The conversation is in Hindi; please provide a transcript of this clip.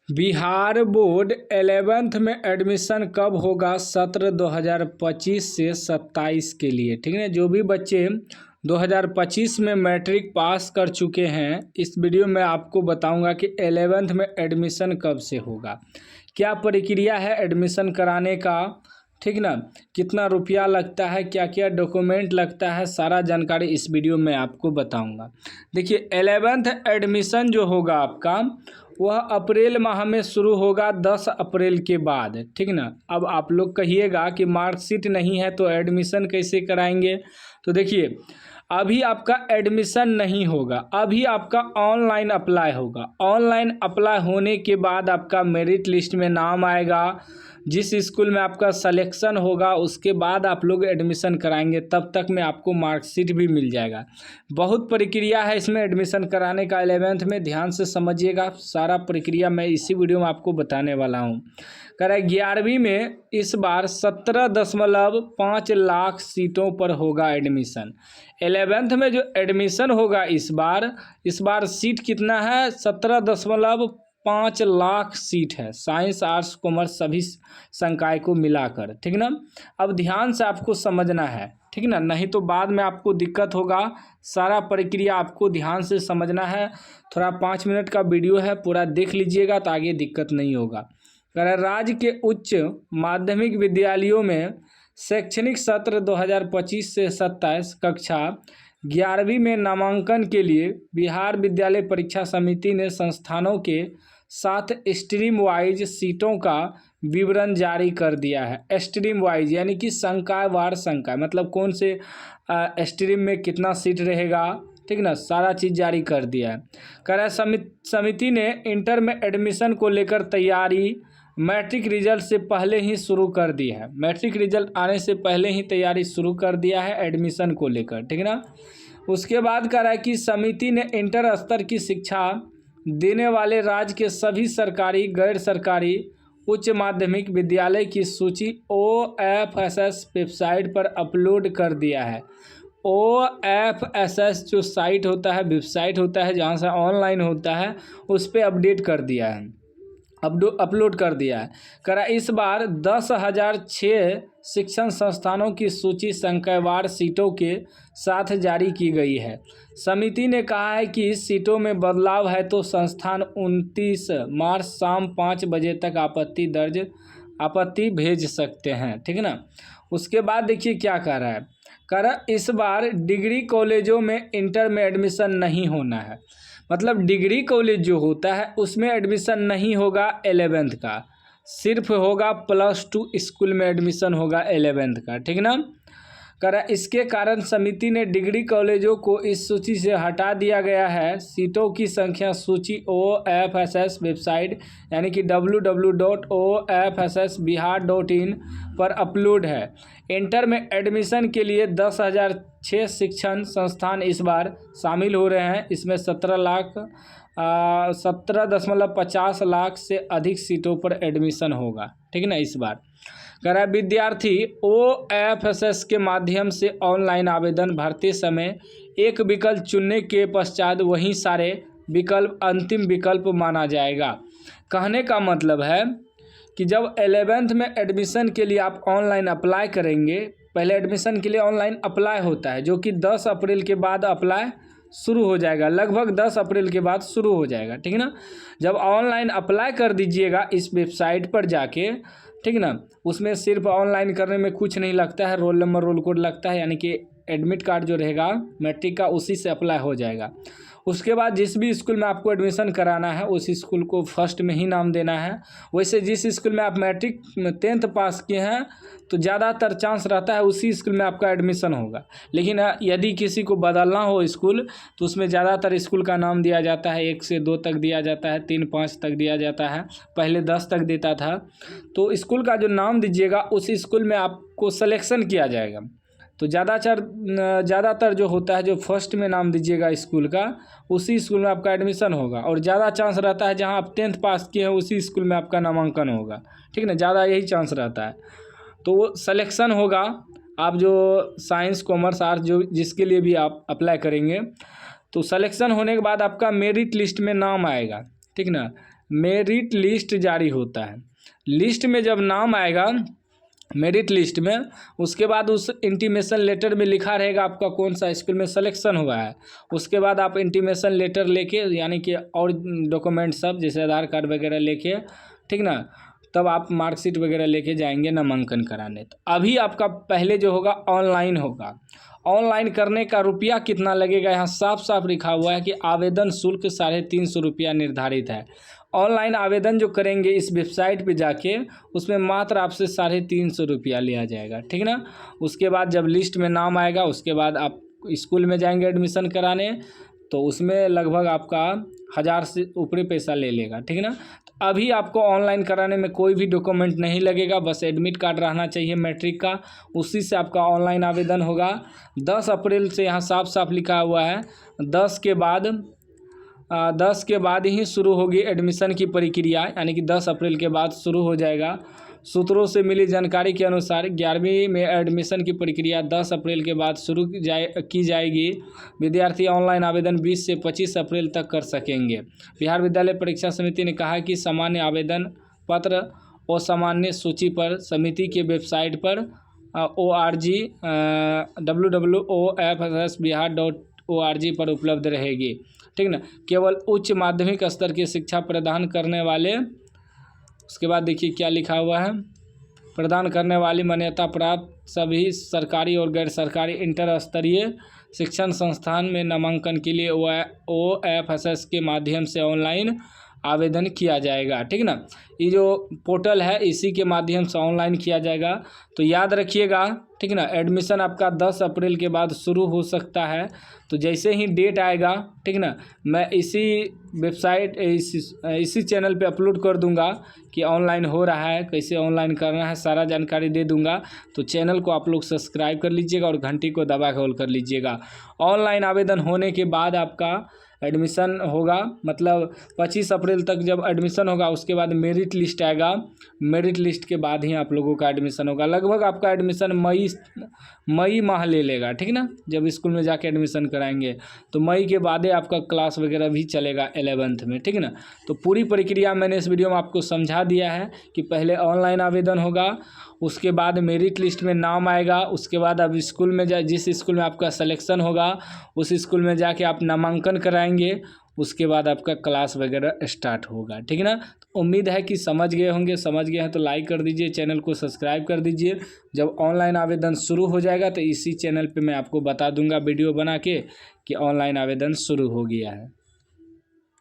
बिहार बोर्ड 11th में एडमिशन कब होगा सत्र 2025 से 27 के लिए। ठीक है, जो भी बच्चे 2025 में मैट्रिक पास कर चुके हैं, इस वीडियो में आपको बताऊंगा कि 11th में एडमिशन कब से होगा, क्या प्रक्रिया है एडमिशन कराने का, ठीक ना, कितना रुपया लगता है, क्या क्या डॉक्यूमेंट लगता है, सारा जानकारी इस वीडियो में आपको बताऊंगा। देखिए 11th एडमिशन जो होगा आपका वह अप्रैल माह में शुरू होगा, 10 अप्रैल के बाद। ठीक ना। अब आप लोग कहिएगा कि मार्कशीट नहीं है तो एडमिशन कैसे कराएंगे। तो देखिए अभी आपका एडमिशन नहीं होगा, अभी आपका ऑनलाइन अप्लाई होगा। ऑनलाइन अप्लाई होने के बाद आपका मेरिट लिस्ट में नाम आएगा, जिस स्कूल में आपका सिलेक्शन होगा उसके बाद आप लोग एडमिशन कराएंगे, तब तक में आपको मार्कशीट भी मिल जाएगा। बहुत प्रक्रिया है इसमें एडमिशन कराने का। 11th में ध्यान से समझिएगा, सारा प्रक्रिया मैं इसी वीडियो में आपको बताने वाला हूँ। कह रहा है 11वीं में इस बार 17.5 लाख सीटों पर होगा एडमिशन। 11th में जो एडमिशन होगा इस बार सीट कितना है, 17.5 लाख सीट है, साइंस आर्ट्स कॉमर्स सभी संकाय को मिलाकर। ठीक ना। अब ध्यान से आपको समझना है, ठीक ना, नहीं तो बाद में आपको दिक्कत होगा। सारा प्रक्रिया आपको ध्यान से समझना है। थोड़ा 5 मिनट का वीडियो है, पूरा देख लीजिएगा तो आगे दिक्कत नहीं होगा। राज्य के उच्च माध्यमिक विद्यालयों में शैक्षणिक सत्र 2025 से 27 कक्षा 11वीं में नामांकन के लिए बिहार विद्यालय परीक्षा समिति ने संस्थानों के साथ स्ट्रीम वाइज सीटों का विवरण जारी कर दिया है। स्ट्रीम वाइज यानी कि संकायवार संकाय, मतलब कौन से स्ट्रीम में कितना सीट रहेगा, ठीक ना, सारा चीज़ जारी कर दिया है। कह रहा है समिति ने इंटर में एडमिशन को लेकर तैयारी मैट्रिक रिजल्ट से पहले ही शुरू कर दी है। मैट्रिक रिजल्ट आने से पहले ही तैयारी शुरू कर दिया है एडमिशन को लेकर, ठीक ना। उसके बाद कह रहा है कि समिति ने इंटर स्तर की शिक्षा देने वाले राज्य के सभी सरकारी गैर सरकारी उच्च माध्यमिक विद्यालय की सूची OFSS वेबसाइट पर अपलोड कर दिया है। OFSS जो साइट होता है, वेबसाइट होता है जहाँ से ऑनलाइन होता है, उस पर अपडेट कर दिया है, अपलोड कर दिया है। करा इस बार 10,006 शिक्षण संस्थानों की सूची संकायवार सीटों के साथ जारी की गई है। समिति ने कहा है कि सीटों में बदलाव है तो संस्थान 29 मार्च शाम 5 बजे तक आपत्ति भेज सकते हैं, ठीक है ना। उसके बाद देखिए क्या कह रहा है, कह रहा इस बार डिग्री कॉलेजों में इंटर में एडमिशन नहीं होना है। मतलब डिग्री कॉलेज जो होता है उसमें एडमिशन नहीं होगा 11th का, सिर्फ होगा +2 स्कूल में एडमिशन होगा 11th का, ठीक ना। करा इसके कारण समिति ने डिग्री कॉलेजों को इस सूची से हटा दिया गया है। सीटों की संख्या सूची OFSS वेबसाइट यानी कि www.ofssbihar.in पर अपलोड है। इंटर में एडमिशन के लिए 10,006 शिक्षण संस्थान इस बार शामिल हो रहे हैं। इसमें 17.50 लाख से अधिक सीटों पर एडमिशन होगा, ठीक है ना। इस बार कह रहा है विद्यार्थी OFSS के माध्यम से ऑनलाइन आवेदन भरते समय एक विकल्प चुनने के पश्चात वही सारे विकल्प अंतिम विकल्प माना जाएगा। कहने का मतलब है कि जब 11th में एडमिशन के लिए आप ऑनलाइन अप्लाई करेंगे, पहले एडमिशन के लिए ऑनलाइन अप्लाई होता है जो कि 10 अप्रैल के बाद अप्लाई शुरू हो जाएगा, लगभग 10 अप्रैल के बाद शुरू हो जाएगा, ठीक है ना। जब ऑनलाइन अप्लाई कर दीजिएगा इस वेबसाइट पर जाके, ठीक ना, उसमें सिर्फ ऑनलाइन करने में कुछ नहीं लगता है, रोल नंबर रोल कोड लगता है, यानी कि एडमिट कार्ड जो रहेगा मैट्रिक का उसी से अप्लाई हो जाएगा। उसके बाद जिस भी स्कूल में आपको एडमिशन कराना है उस स्कूल को फर्स्ट में ही नाम देना है। वैसे जिस स्कूल में आप मैट्रिक 10th पास किए हैं तो ज़्यादातर चांस रहता है उसी स्कूल में आपका एडमिशन होगा। लेकिन यदि किसी को बदलना हो स्कूल तो उसमें ज़्यादातर स्कूल का नाम दिया जाता है, 1 से 2 तक दिया जाता है, 3 5 तक दिया जाता है, पहले 10 तक देता था। तो स्कूल का जो नाम दीजिएगा उस स्कूल में आपको सलेक्शन किया जाएगा। तो ज़्यादातर जो होता है जो फर्स्ट में नाम दीजिएगा स्कूल का उसी स्कूल में आपका एडमिशन होगा, और ज़्यादा चांस रहता है जहां आप 10th पास किए हैं उसी स्कूल में आपका नामांकन होगा, ठीक ना, ज़्यादा यही चांस रहता है। तो वो सलेक्शन होगा, आप जो साइंस कॉमर्स आर्ट्स जो जिसके लिए भी आप अप्लाई करेंगे तो सलेक्शन होने के बाद आपका मेरिट लिस्ट में नाम आएगा, ठीक ना। मेरिट लिस्ट जारी होता है। लिस्ट में जब नाम आएगा मेरिट लिस्ट में, उसके बाद उस इंटीमेशन लेटर में लिखा रहेगा आपका कौन सा स्कूल में सिलेक्शन हुआ है। उसके बाद आप इंटीमेशन लेटर लेके, यानी कि और डॉक्यूमेंट सब जैसे आधार कार्ड वगैरह लेके, ठीक ना, तब आप मार्कशीट वगैरह लेके जाएंगे नामांकन कराने। तो अभी आपका पहले जो होगा ऑनलाइन होगा। ऑनलाइन करने का रुपया कितना लगेगा, यहाँ साफ साफ लिखा हुआ है कि आवेदन शुल्क 350 रुपया निर्धारित है। ऑनलाइन आवेदन जो करेंगे इस वेबसाइट पे जाके, उसमें मात्र आपसे 350 रुपया लिया जाएगा, ठीक ना। उसके बाद जब लिस्ट में नाम आएगा, उसके बाद आप स्कूल में जाएंगे एडमिशन कराने, तो उसमें लगभग आपका 1000 से ऊपरी पैसा ले लेगा, ठीक ना। तो अभी आपको ऑनलाइन कराने में कोई भी डॉक्यूमेंट नहीं लगेगा, बस एडमिट कार्ड रहना चाहिए मैट्रिक का, उसी से आपका ऑनलाइन आवेदन होगा। 10 अप्रैल से यहाँ साफ साफ लिखा हुआ है 10 के बाद ही शुरू होगी एडमिशन की प्रक्रिया, यानी कि 10 अप्रैल के बाद शुरू हो जाएगा। सूत्रों से मिली जानकारी के अनुसार 11वीं में एडमिशन की प्रक्रिया 10 अप्रैल के बाद शुरू की जाएगी। विद्यार्थी ऑनलाइन आवेदन 20 से 25 अप्रैल तक कर सकेंगे। बिहार विद्यालय परीक्षा समिति ने कहा कि सामान्य आवेदन पत्र और सामान्य सूची पर समिति के वेबसाइट पर org www.ofssbihar.org पर उपलब्ध रहेगी, ठीक ना। केवल उच्च माध्यमिक स्तर की शिक्षा प्रदान करने वाले, उसके बाद देखिए क्या लिखा हुआ है, प्रदान करने वाली मान्यता प्राप्त सभी सरकारी और गैर सरकारी इंटर स्तरीय शिक्षण संस्थान में नामांकन के लिए OFSS के माध्यम से ऑनलाइन आवेदन किया जाएगा, ठीक ना। ये जो पोर्टल है इसी के माध्यम से ऑनलाइन किया जाएगा। तो याद रखिएगा, ठीक ना, एडमिशन आपका 10 अप्रैल के बाद शुरू हो सकता है। तो जैसे ही डेट आएगा, ठीक ना, मैं इसी वेबसाइट इसी चैनल पे अपलोड कर दूंगा कि ऑनलाइन हो रहा है, कैसे ऑनलाइन करना है, सारा जानकारी दे दूंगा। तो चैनल को आप लोग सब्सक्राइब कर लीजिएगा और घंटी को दबा के ऑल कर लीजिएगा। ऑनलाइन आवेदन होने के बाद आपका एडमिशन होगा, मतलब 25 अप्रैल तक जब एडमिशन होगा, उसके बाद मेरिट लिस्ट आएगा। मेरिट लिस्ट के बाद ही आप लोगों का एडमिशन होगा। लगभग आपका एडमिशन मई माह ले लेगा, ठीक ना। जब स्कूल में जाके एडमिशन कराएंगे तो मई के बाद ही आपका क्लास वगैरह भी चलेगा 11th में, ठीक ना। तो पूरी प्रक्रिया मैंने इस वीडियो में आपको समझा दिया है कि पहले ऑनलाइन आवेदन होगा, उसके बाद मेरिट लिस्ट में नाम आएगा, उसके बाद आप स्कूल में जिस स्कूल में आपका सिलेक्शन होगा उस स्कूल में जाके आप नामांकन कराएंगे, उसके बाद आपका क्लास वगैरह स्टार्ट होगा, ठीक है ना। तो उम्मीद है कि समझ गए होंगे। समझ गए हैं तो लाइक कर दीजिए, चैनल को सब्सक्राइब कर दीजिए। जब ऑनलाइन आवेदन शुरू हो जाएगा तो इसी चैनल पे मैं आपको बता दूंगा वीडियो बना के कि ऑनलाइन आवेदन शुरू हो गया है।